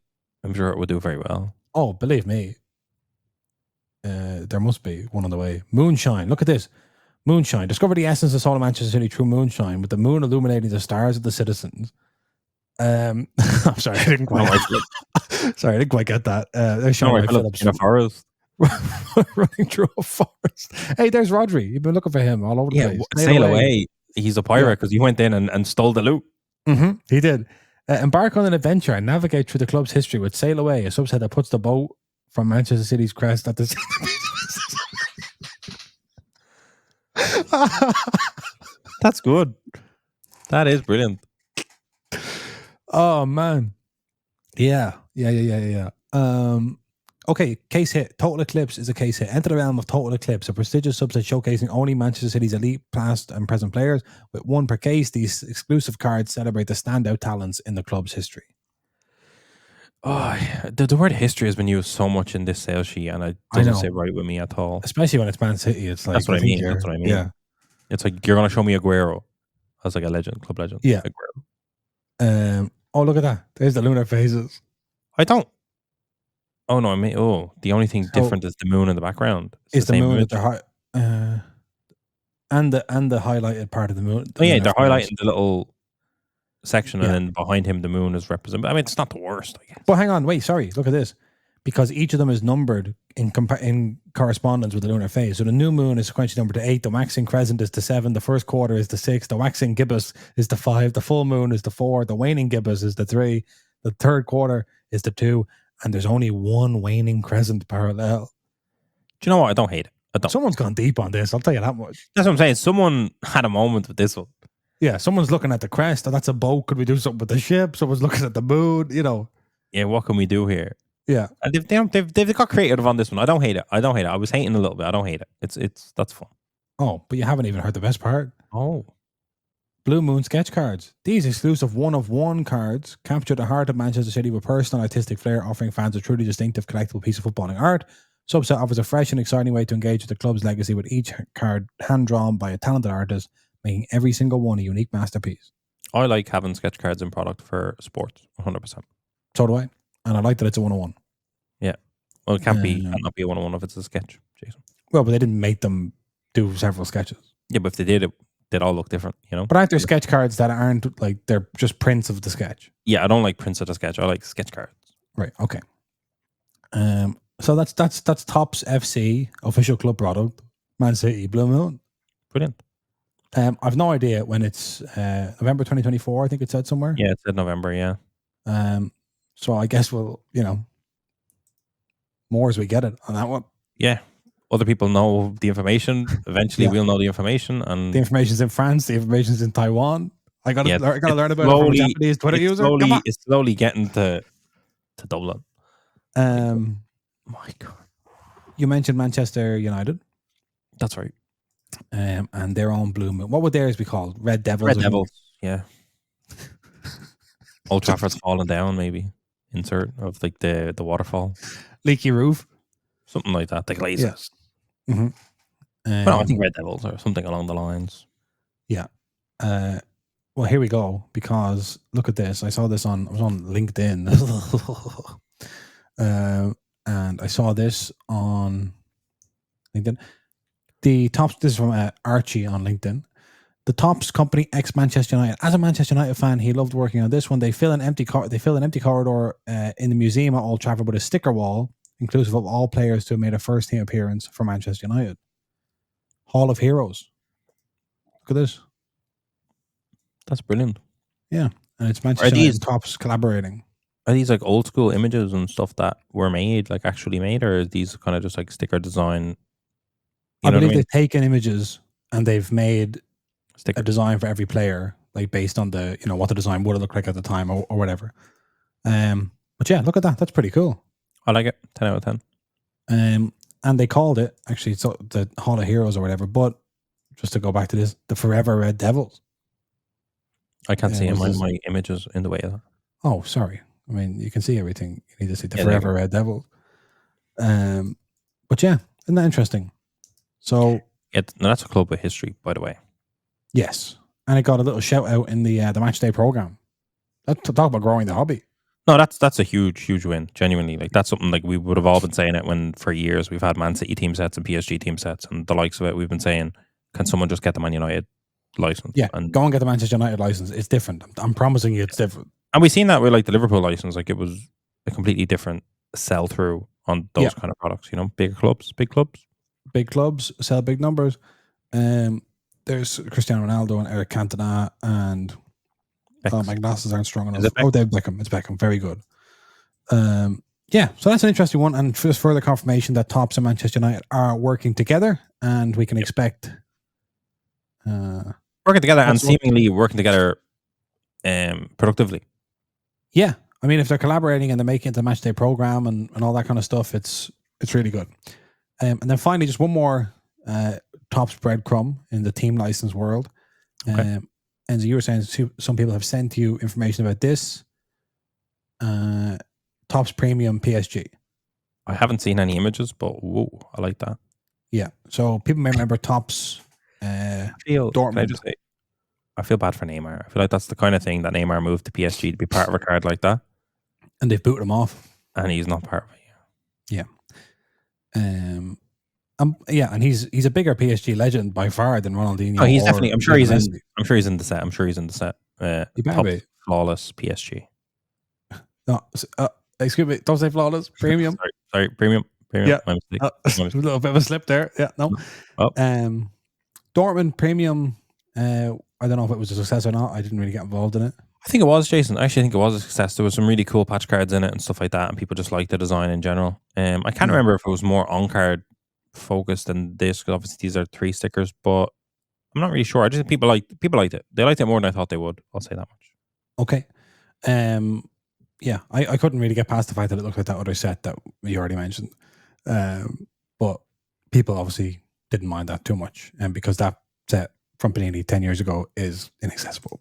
I'm sure it would do very well. Oh, believe me. There must be one on the way. Moonshine. Look at this. Moonshine. Discover the essence of soul of Manchester City through moonshine, with the moon illuminating the stars of the citizens. I'm sorry, I didn't quite. Sorry, I didn't quite get that. There's Sean Phillips in a forest. running through a forest. Hey, there's Rodri. You've been looking for him all over the place. Sail away. He's a pirate because he went in and stole the loot. Mm-hmm. He did. Embark on an adventure and navigate through the club's history with Sail Away, a subset that puts the boat from Manchester City's crest at the. That's good. That is brilliant. Oh man, yeah. Okay, case hit. Total Eclipse is a case hit. Enter the realm of Total Eclipse, a prestigious subset showcasing only Manchester City's elite past and present players. With one per case, these exclusive cards celebrate the standout talents in the club's history. Oh, the word history has been used so much in this sales sheet, and it doesn't sit right with me at all. Especially when it's Man City. It's like that's what I mean. That's what I mean. Yeah, it's like you're going to show me Aguero as like a legend, club legend. Yeah. Aguero. Oh, look at that. There's the lunar phases. I don't. Oh no! I mean, the only thing different is the moon in the background. It's the moon at the and the highlighted part of the moon. They're highlighting the little section, and then behind him the moon is represented. I mean, it's not the worst, I guess. But hang on, wait, sorry, look at this, because each of them is numbered in correspondence with the lunar phase. So the new moon is sequentially numbered to 8, the waxing crescent is to 7, the first quarter is to 6, the waxing gibbous is to 5, the full moon is to 4, the waning gibbous is to 3, the third quarter is to 2, and there's only one waning crescent parallel. Do you know what? I don't hate it. I don't. Someone's gone deep on this, I'll tell you that much. That's what I'm saying. Someone had a moment with this one. Yeah, someone's looking at the crest. Oh, that's a boat. Could we do something with the ship? Someone's looking at the moon. Yeah, what can we do here? Yeah, and they've got creative on this one. I don't hate it. I was hating a little bit. I don't hate it. It's that's fun. Oh, but you haven't even heard the best part. Oh, Blue Moon sketch cards. These exclusive one-of-one cards capture the heart of Manchester City with personal artistic flair, offering fans a truly distinctive collectible piece of footballing art. Subset offers a fresh and exciting way to engage with the club's legacy, with each card hand-drawn by a talented artist, making every single one a unique masterpiece. I like having sketch cards in product for sports, 100%. So do I. And I like that it's a one-on-one. Yeah. Well, it can't not be a one-on-one if it's a sketch, Jason. Well, but they didn't make them do several sketches. Yeah, but if they did, they'd all look different, But aren't there sketch cards that aren't like, they're just prints of the sketch? Yeah, I don't like prints of the sketch. I like sketch cards. Right, okay. So that's Topps FC official club product, Man City Blue Moon. Brilliant. I've no idea when it's November 2024. I think it said somewhere. Yeah, it said November. Yeah. So I guess we'll more as we get it on that one. Yeah. Other people know the information. Eventually, we'll know the information, and the information's in France. The information's in Taiwan. I gotta learn about it from a Japanese Twitter user. It's slowly getting to Dublin. My God. You mentioned Manchester United. That's right. And their own Blue Moon. What would theirs be called? Red Devils? Red Devils, yeah. Old Trafford's fallen down, maybe. Insert of like the waterfall. Leaky roof? Something like that. The Glazers. Yes. Mm-hmm. No, I think Red Devils or something along the lines. Yeah. Well, here we go, because look at this. I was on LinkedIn. And I saw this on LinkedIn. The Topps, this is from Archie on LinkedIn. The Topps company ex-Manchester United. As a Manchester United fan, he loved working on this one. They fill an empty corridor in the museum at Old Trafford with a sticker wall, inclusive of all players to have made a first team appearance for Manchester United. Hall of Heroes. Look at this. That's brilliant. Yeah, and it's Manchester United and Topps collaborating. Are these like old school images and stuff that were made, like actually made, or are these kind of just like sticker design? I believe they've taken images and they've made a design for every player, like based on the, what the design would have looked like at the time or whatever. But yeah, look at that. That's pretty cool. I like it. 10 out of 10. And they called it actually the Hall of Heroes or whatever. But just to go back to this, the Forever Red Devils. I can't see my images in the way of that. Oh, sorry. I mean, you can see everything. You need to see the Yeah, Forever Red Devils. But yeah, isn't that interesting? So that's a club with history, by the way. Yes, and it got a little shout out in the match day program. Talk about growing the hobby. No, that's a huge win. Genuinely, like that's something like we would have all been saying it when for years we've had Man City team sets and PSG team sets and the likes of it. We've been saying, can someone just get the Man United license? Yeah, and go and get the Manchester United license. It's different. I'm promising you, it's different. And we've seen that with like the Liverpool license. Like it was a completely different sell through on those kind of products. You know, big clubs sell big numbers. There's Cristiano Ronaldo and Eric Cantona and my glasses aren't strong enough. David Beckham. It's Beckham. Very good. Yeah, so that's an interesting one, and just further confirmation that Topps and Manchester United are working together, and we can expect working together and seemingly working together productively. Yeah, I mean, if they're collaborating and they're making it the match day program and all that kind of stuff, it's really good. And then finally, just one more Topps breadcrumb in the team license world. Okay. And you were saying some people have sent you information about this. Topps Premium PSG. I haven't seen any images, but whoa, I like that. Yeah. So people may remember Topps Dortmund. I feel bad for Neymar. I feel like that's the kind of thing that Neymar moved to PSG to be part of a card like that. And they've booted him off. And he's not part of it. Yeah. And he's a bigger PSG legend by far than Ronaldinho. Oh, he's definitely. I'm sure he's in the set. He better be. Flawless PSG. No, excuse me. Don't say flawless. Premium. sorry. Premium. Yeah. My mistake. A little bit of a slip there. Yeah. No. Oh. Dortmund Premium. I don't know if it was a success or not. I didn't really get involved in it. I think it was, Jason. I actually think it was a success. There was some really cool patch cards in it and stuff like that, and people just liked the design in general. I can't remember if it was more on card focused than this, because obviously these are 3 stickers, but I'm not really sure. I just think people liked it. They liked it more than I thought they would. I'll say that much. Okay. Yeah, I couldn't really get past the fact that it looked like that other set that you already mentioned. But people obviously didn't mind that too much, and because that set from Panini 10 years ago is inaccessible.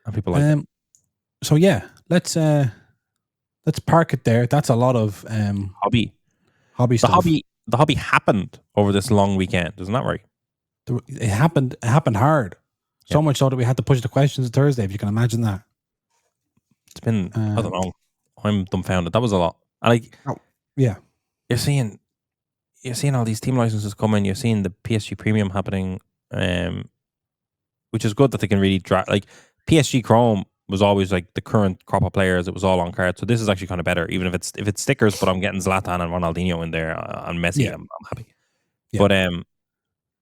And people like it. So yeah, let's park it there. That's a lot of hobby stuff. The hobby happened over this long weekend, isn't that right? It happened hard. So much so that we had to push the questions to Thursday, if you can imagine that. It's been I don't know. I'm dumbfounded. That was a lot. And you're seeing all these team licenses coming. You're seeing the PSG Premium happening, which is good that they can really like PSG Chrome was always like the current crop of players. It was all on card. So this is actually kind of better, even if it's stickers, but I'm getting Zlatan and Ronaldinho in there and Messi. Yeah. I'm happy. Yeah. But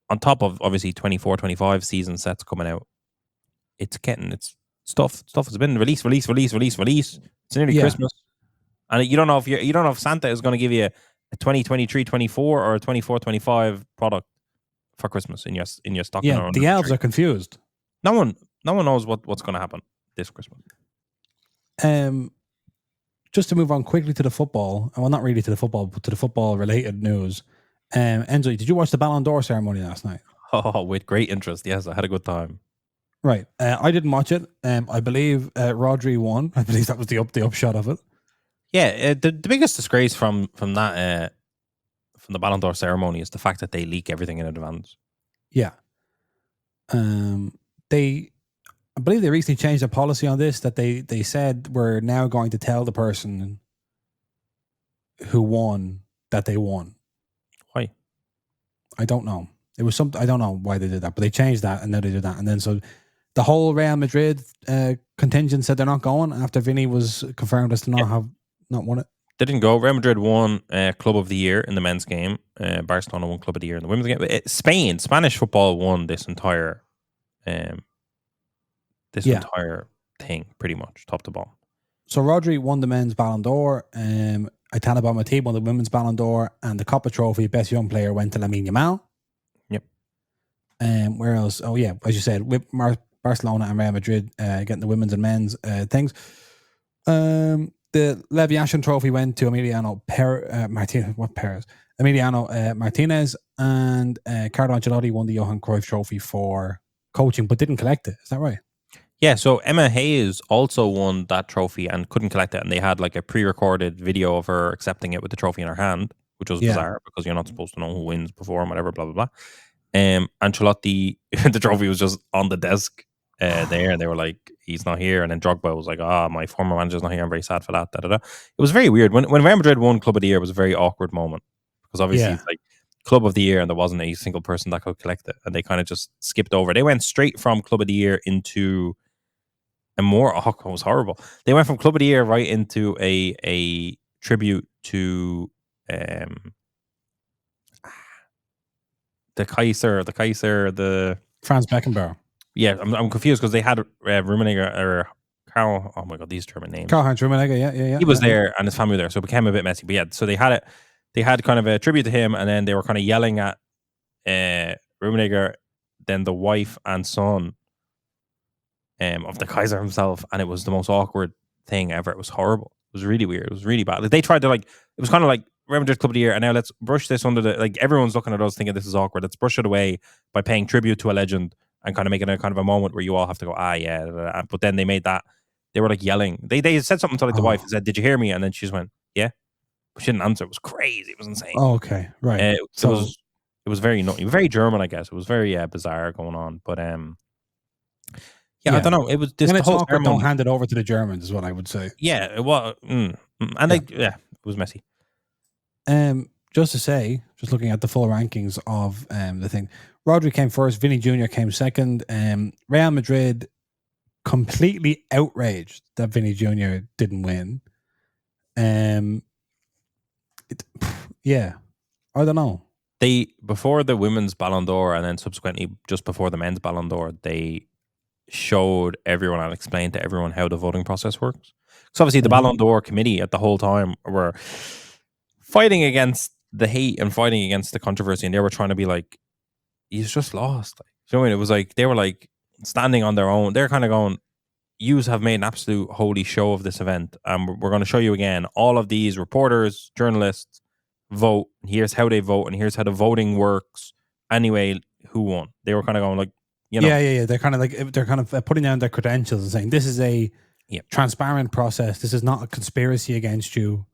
on top of obviously 24-25 season sets coming out, it's stuff has been release. It's nearly Christmas. And you don't know if Santa is going to give you a 2023-24 or a 24-25 product for Christmas in your stocking. Yeah, the elves are confused. No one knows what's going to happen this Christmas. Just to move on quickly to the football, well, not really to the football, but to the football related news. Enzo, did you watch the Ballon d'Or ceremony last night? Oh, with great interest. Yes, I had a good time. Right. I didn't watch it. I believe Rodri won. I believe that was the upshot of it. Yeah, the biggest disgrace from that from the Ballon d'Or ceremony is the fact that they leak everything in advance. Yeah. I believe they recently changed their policy on this, that they said we're now going to tell the person who won that they won. Why? I don't know. It was something, I don't know why they did that, but they changed that and now they did that. And then so the whole Real Madrid contingent said they're not going after Vinny was confirmed as to not won it. They didn't go. Real Madrid won Club of the Year in the men's game. Barcelona won Club of the Year in the women's game. Spanish football won this entire entire thing, pretty much, top to bottom. So Rodri won the men's Ballon d'Or. Aitana Bonmatí won the women's Ballon d'Or, and the Copa Trophy Best Young Player went to Lamine Yamal. Yep. Where else? Oh yeah, as you said, with Barcelona and Real Madrid getting the women's and men's things. The the Leviathan Trophy went to Emiliano Martinez, and Carlo Ancelotti won the Johan Cruyff Trophy for coaching, but didn't collect it. Is that right? Yeah, so Emma Hayes also won that trophy and couldn't collect it, and they had like a pre-recorded video of her accepting it with the trophy in her hand, which was bizarre because you're not supposed to know who wins before and whatever, blah blah blah. Ancelotti, the trophy was just on the desk there, and they were like, "He's not here." And then Drogba was like, my former manager's not here. I'm very sad for that." Da, da, da. It was very weird when Real Madrid won Club of the Year. It was a very awkward moment because obviously it's like Club of the Year, and there wasn't a single person that could collect it, and they kind of just skipped over. They went straight from Club of the Year into it was horrible. They went from Club of the Year right into a tribute to the Kaiser, Franz Beckenbauer. Yeah, I'm confused because they had Rummenigge or Karl. Oh my god, these German names. Karl-Heinz Rummenigge, yeah. He was there and his family there, so it became a bit messy. But yeah, so they had kind of a tribute to him, and then they were kind of yelling at Rummenigge, then the wife and son of the Kaiser himself, and it was the most awkward thing ever. It was horrible. It was really weird. It was really bad. Like they tried to it was kind of like Real Madrid Club of the Year, and now let's brush this under the everyone's looking at us thinking this is awkward. Let's brush it away by paying tribute to a legend and kind of making a kind of a moment where you all have to go, yeah. But then they made that they were like yelling. They said something to the wife and said, "Did you hear me?" And then she just went, "Yeah," but she didn't answer. It was crazy. It was insane. Oh, okay, right. So it was very nutty, very German, I guess. It was very bizarre going on, but I don't know. It was this whole ceremony. Don't hand it over to the Germans, is what I would say. Yeah, it was, and it was messy. Just to say, just looking at the full rankings of the thing, Rodri came first, Vinny Jr. came second. Real Madrid completely outraged that Vinny Jr. didn't win. I don't know. Before the women's Ballon d'Or and then subsequently just before the men's Ballon d'Or, they showed everyone and explained to everyone how the voting process works. So obviously the Ballon d'Or committee at the whole time were fighting against the hate and fighting against the controversy, and they were trying to be like, he's just lost. Like, you know what I mean? It was like they were like standing on their own. They're kind of going, yous have made an absolute holy show of this event, and we're going to show you again. All of these reporters, journalists vote. And here's how they vote, and here's how the voting works. Anyway, who won? They were kind of going like, you know, yeah. They're kind of putting down their credentials and saying this is a transparent process. This is not a conspiracy against you.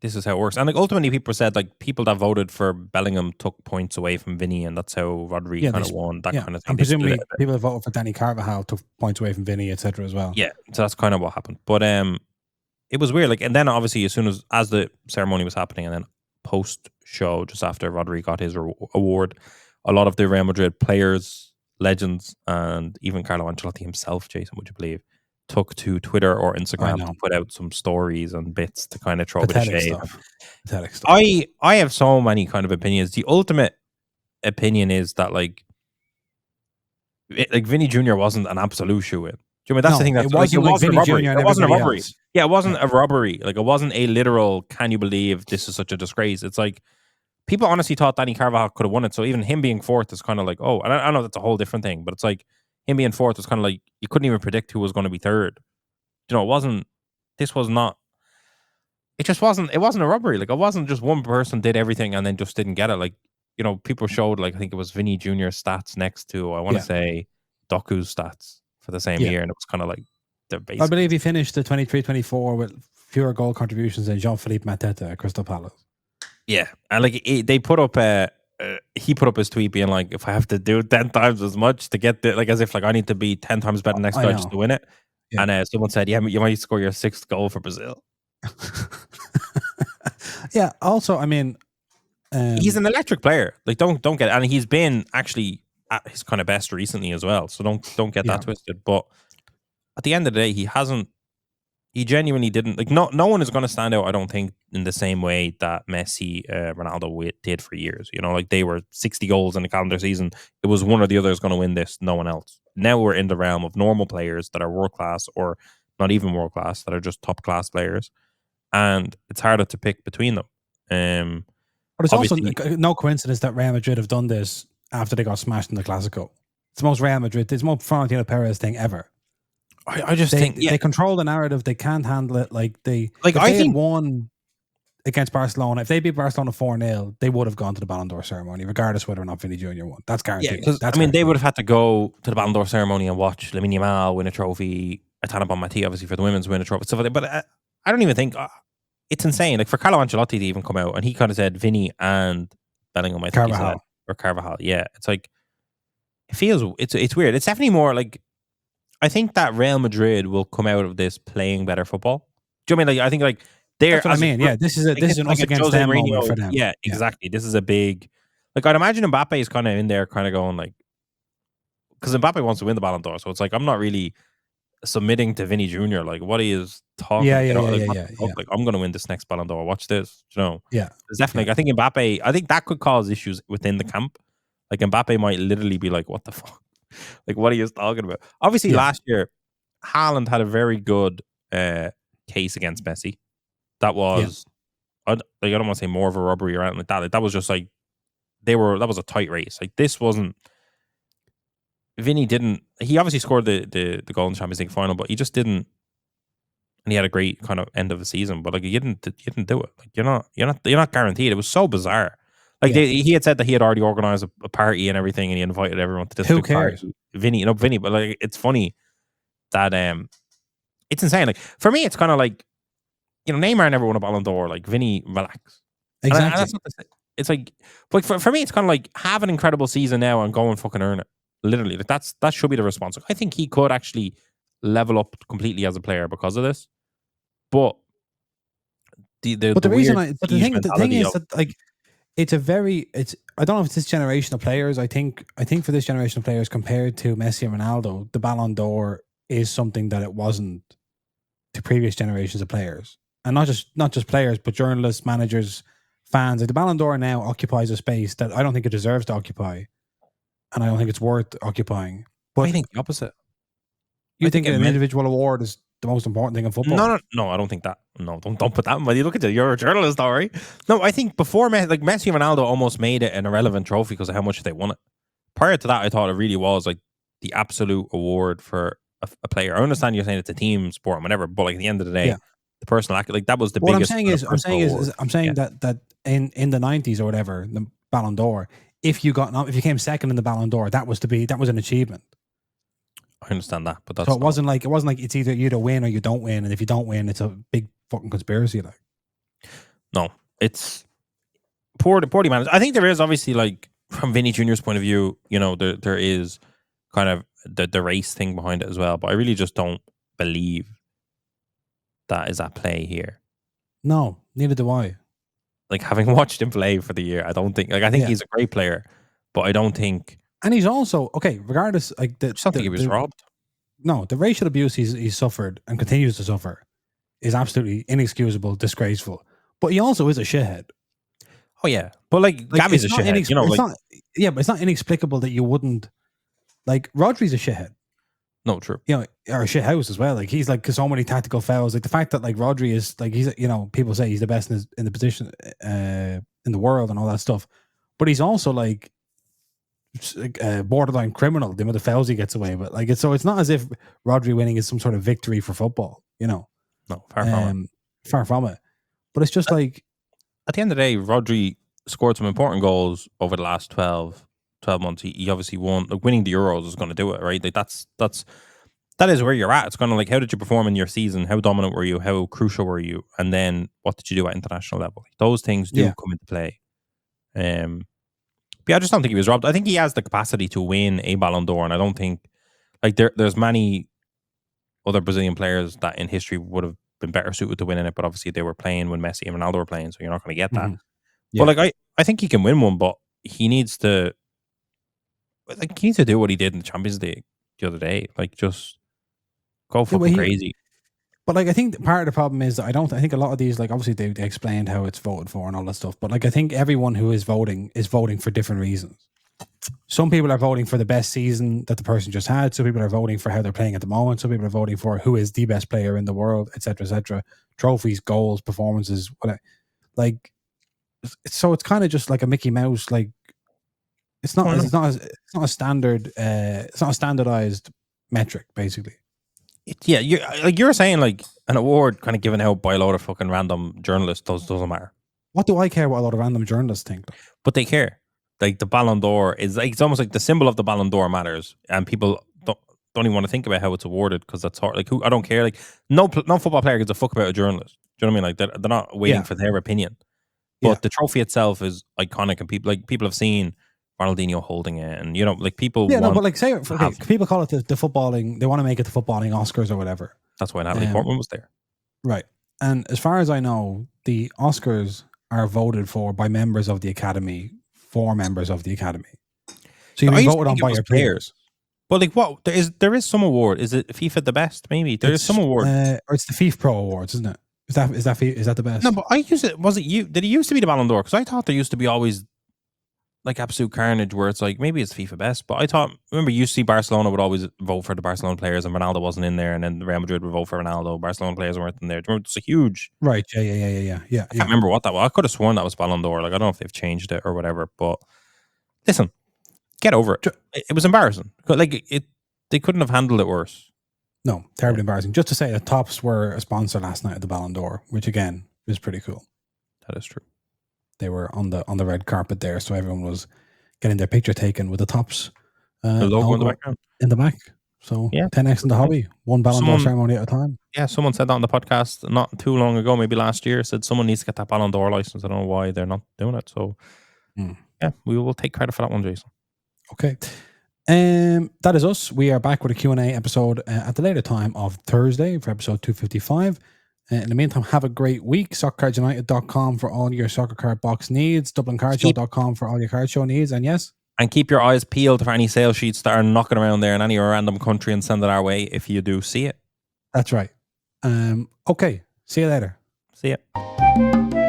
This is how it works. And like ultimately people said like people that voted for Bellingham took points away from Vinny, and that's how Rodri kind of won, that kind of thing. And presumably people that voted for Danny Carvajal took points away from Vinny, etc. as well. Yeah, so that's kind of what happened. But it was weird. Like, and then obviously as soon as the ceremony was happening and then post show just after Rodri got his award, a lot of the Real Madrid players, legends, and even Carlo Ancelotti himself, Jason, would you believe, took to Twitter or Instagram to put out some stories and bits to kind of throw a bit of shade. Pathetic stuff. I have so many kind of opinions. The ultimate opinion is that like Vinny Jr. wasn't an absolute shoe-in. Do you mean that's the thing? That's it wasn't a robbery. It wasn't a robbery. Yeah, it wasn't a robbery. Like it wasn't a literal. Can you believe this is such a disgrace? It's like people honestly thought Danny Carvajal could have won it. So even him being fourth is kind of like, oh, and I know that's a whole different thing, but it's like him being fourth was kind of like you couldn't even predict who was going to be third. You know, it wasn't. This was not. It just wasn't. It wasn't a robbery. Like it wasn't just one person did everything and then just didn't get it. Like, you know, people showed like I think it was Vinny Jr.'s stats next to I want to say Doku's stats for the same year, and it was kind of like the basic. I believe he finished the 23-24 with fewer goal contributions than Jean-Philippe Mateta at Crystal Palace. Yeah, and like they put up he put up his tweet being like, if I have to do 10 times as much to get the, like as if like I need to be 10 times better next guy just to win it. Yeah. And someone said, yeah, you might score your 6th goal for Brazil. Yeah. Also, I mean, he's an electric player. Like don't get it. And he's been actually at his kind of best recently as well. So don't get that twisted. But at the end of the day, he genuinely didn't like. No one is going to stand out, I don't think, in the same way that Messi, Ronaldo did for years. You know, like they were 60 goals in the calendar season. It was one or the other is going to win this. No one else. Now we're in the realm of normal players that are world class or not even world class, that are just top class players, and it's harder to pick between them. But it's also no coincidence that Real Madrid have done this after they got smashed in the Clasico. It's the most Real Madrid. It's the most Florentino Perez thing ever. I just think they control the narrative. They can't handle it. Like if I they think had won against Barcelona, if they beat Barcelona 4-0, they would have gone to the Ballon d'Or ceremony, regardless whether or not Vinny Jr. won. That's guaranteed. because they would have had to go to the Ballon d'Or ceremony and watch Lamine Yamal win a trophy, Atana Bonmati obviously for the women's win a trophy, stuff like that. But I don't even think it's insane. Like for Carlo Ancelotti to even come out and he kind of said Vinny and Bellingham, I think he said, or Carvajal. Yeah, it's like it feels it's weird. It's definitely more like I think that Real Madrid will come out of this playing better football. Do you know what I mean? Like I think like that's what I mean. Yeah, this is an us against them moment for them. Yeah, exactly. This is a big. Like I'd imagine Mbappe is kind of in there, kind of going like, because Mbappe wants to win the Ballon d'Or, so it's like I'm not really submitting to Vinny Jr. Like what he is talking. Yeah. Like I'm going to win this next Ballon d'Or. Watch this. You know. Yeah. It's definitely. I think Mbappe. I think that could cause issues within the camp. Like Mbappe might literally be like, "What the fuck? Like what are you talking about?" Obviously, last year, Haaland had a very good case against Messi. That was, I don't want to say more of a robbery or anything like that. Like that was just like that was a tight race. Like this wasn't. Vinny didn't. He obviously scored the goal in the Champions League final, but he just didn't. And he had a great kind of end of the season, but like you didn't do it. Like you're not guaranteed. It was so bizarre. Like he had said that he had already organized a party and everything, and he invited everyone to this. Who cares? Party. Vinny, but like it's funny that it's insane. Like for me, it's kind of like Neymar never won a Ballon d'Or. Like Vinny, relax. Exactly. It's like for me, it's kind of like have an incredible season now and go and fucking earn it. Literally, like that should be the response. I think he could actually level up completely as a player because of this. But the thing is that like I don't know if it's this generation of players. I think for this generation of players compared to Messi and Ronaldo, the Ballon d'Or is something that it wasn't to previous generations of players, and not just players, but journalists, managers, fans. Like the Ballon d'Or now occupies a space that I don't think it deserves to occupy. And I don't think it's worth occupying. But I think the opposite. You think an individual award is the most important thing in football? No, I don't think that. No, don't put that in my. You look at it. You're a journalist, all right? No, I think before Messi and Ronaldo almost made it an irrelevant trophy because of how much they won it. Prior to that, I thought it really was like the absolute award for a player. I understand you're saying it's a team sport and whatever, but like at the end of the day, the personal like that was the biggest. I'm saying that in the 90s or whatever, the Ballon d'Or. If you came second in the Ballon d'Or, that was an achievement. I understand that, but that's so it wasn't like it's either you to win or you don't win, and if you don't win, it's a big fucking conspiracy. Like, no, it's poorly managed. I think there is obviously like from Vinny Jr.'s point of view, there is kind of the race thing behind it as well, but I really just don't believe that is at play here. No, neither do I. Like having watched him play for the year, I don't think. Like I think he's a great player, but I don't think. And he's also regardless. Like I don't think he was robbed. No, the racial abuse he's suffered and continues to suffer is absolutely inexcusable, disgraceful. But he also is a shithead. Oh yeah, but like Gavi's a shithead. But it's not inexplicable that you wouldn't. Like Rodri's a shithead. No, true. Or a shit house as well. Like he's like so many tactical fouls. Like the fact that like Rodri is like he's people say he's the best in the position in the world and all that stuff, but he's also like borderline criminal. The amount of fouls he gets away with. Like it's not as if Rodri winning is some sort of victory for football. No, far from it. But it's just like at the end of the day, Rodri scored some important goals over the last 12 months. He obviously won. Like winning the Euros is going to do it, right? Like that is where you're at. It's kind of like how did you perform in your season? How dominant were you? How crucial were you? And then what did you do at international level? Those things do come into play. But I just don't think he was robbed. I think he has the capacity to win a Ballon d'Or, and I don't think like there's many other Brazilian players that in history would have been better suited to winning it. But obviously they were playing when Messi and Ronaldo were playing, so you're not going to get that. But like I think he can win one, but he needs to. Like he needs to do what he did in the Champions League the other day. Like just go fucking crazy. But like I think part of the problem is that I think a lot of these, like obviously they explained how it's voted for and all that stuff. But like I think everyone who is voting for different reasons. Some people are voting for the best season that the person just had. Some people are voting for how they're playing at the moment. Some people are voting for who is the best player in the world, etc., etc. Trophies, goals, performances, whatever. Like so it's kind of just like a Mickey Mouse like. It's not a standardized metric, basically. You're saying like an award kind of given out by a lot of fucking random journalists doesn't matter. What do I care what a lot of random journalists think? Though? But they care. Like the Ballon d'Or is like it's almost like the symbol of the Ballon d'Or matters, and people don't even want to think about how it's awarded because that's hard. Like I don't care. Like no football player gives a fuck about a journalist. Do you know what I mean? Like they're not waiting for their opinion. But the trophy itself is iconic, and people have seen Ronaldinho holding it, and like people. Yeah, no, but like say people call it the footballing. They want to make it the footballing Oscars or whatever. That's why Natalie Portman was there, right? And as far as I know, the Oscars are voted for by members of the Academy for members of the Academy. So you voted on by your players. But like, what there is some award? Is it FIFA the best? Maybe there is some award, or it's the FIFA Pro Awards, isn't it? Is that the best? No, but I used it. Was it you? Did it used to be the Ballon d'Or? Because I thought there used to be always like absolute carnage where it's like maybe it's FIFA best, but I thought remember you see Barcelona would always vote for the Barcelona players and Ronaldo wasn't in there, and then Real Madrid would vote for Ronaldo. Barcelona players weren't in there. It's a huge right. Yeah. I can't remember what that was. I could have sworn that was Ballon d'Or. Like I don't know if they've changed it or whatever. But listen, get over it. It was embarrassing. Like they couldn't have handled it worse. No, terribly embarrassing. Just to say that Topps were a sponsor last night at the Ballon d'Or, which again is pretty cool. That is true. They were on the red carpet there, so everyone was getting their picture taken with the Topps the logo in the background. In the back. So 10x in the hobby, one Ballon d'Or ceremony at a time. Yeah, someone said that on the podcast not too long ago, maybe last year, said someone needs to get that Ballon d'Or license. I don't know why they're not doing it. So yeah, we will take credit for that one, Jason. Okay. That is us. We are back with a Q&A episode at the later time of Thursday for episode 255. In the meantime, have a great week. SoccerCardsUnited.com for all your soccer card box needs. DublinCardShow.com for all your card show needs. And yes. And keep your eyes peeled for any sales sheets that are knocking around there in any random country and send it our way if you do see it. That's right. Okay. See you later. See ya.